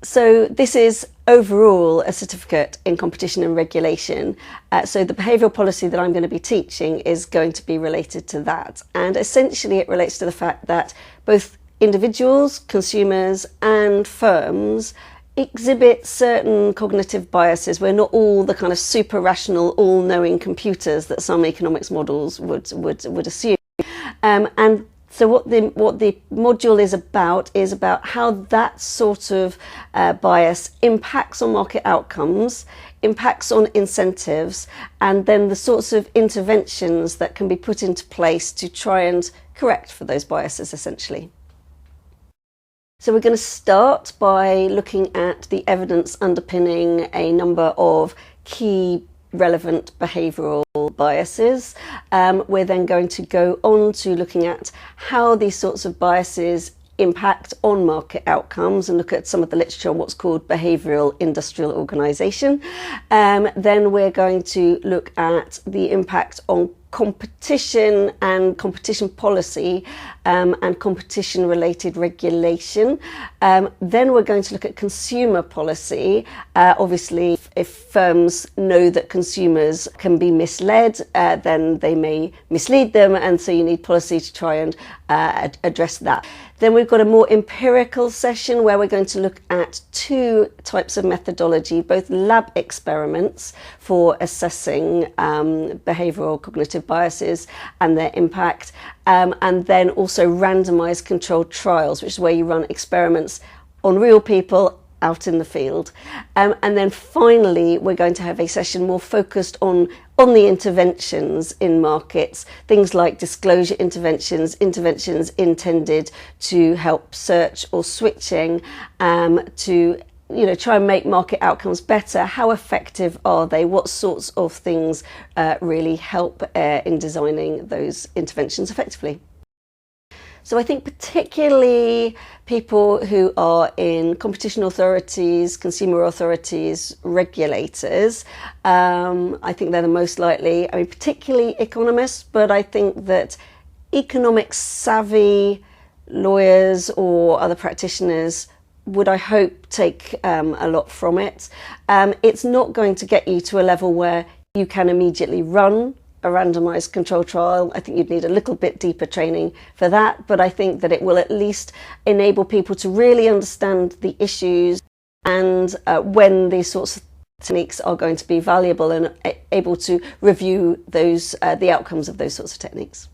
So this is overall a certificate in competition and regulation. So the behavioural policy that I'm going to be teaching is going to be related to that. And essentially it relates to the fact that both individuals, consumers and firms exhibit certain cognitive biases. We're not all the kind of super rational, all-knowing computers that some economics models would assume. And so what the module is about how that sort of bias impacts on market outcomes, impacts on incentives, and then the sorts of interventions that can be put into place to try and correct for those biases, essentially. So we're going to start by looking at the evidence underpinning a number of key relevant behavioural biases. We're then going to go on to looking at how these sorts of biases impact on market outcomes and look at some of the literature on what's called behavioural industrial organisation. Then we're going to look at the impact on competition and competition policy and competition related regulation. Then we're going to look at consumer policy. Obviously, if firms know that consumers can be misled, then they may mislead them, and so you need policy to try and address that. Then we've got a more empirical session where we're going to look at two types of methodology, both lab experiments for assessing behavioural cognitive biases and their impact, and then also randomised controlled trials, which is where you run experiments on real people out in the field. And then finally, we're going to have a session more focused on the interventions in markets, things like disclosure interventions, interventions intended to help search or switching, to try and make market outcomes better. How effective are they? What sorts of things really help in designing those interventions effectively? So I think particularly people who are in competition authorities, consumer authorities, regulators, I think they're the most likely. I mean, particularly economists, but I think that economic savvy lawyers or other practitioners would, I hope, take a lot from it. It's not going to get you to a level where you can immediately run a randomised control trial. I think you'd need a little bit deeper training for that, but I think that it will at least enable people to really understand the issues and when these sorts of techniques are going to be valuable and able to review those the outcomes of those sorts of techniques.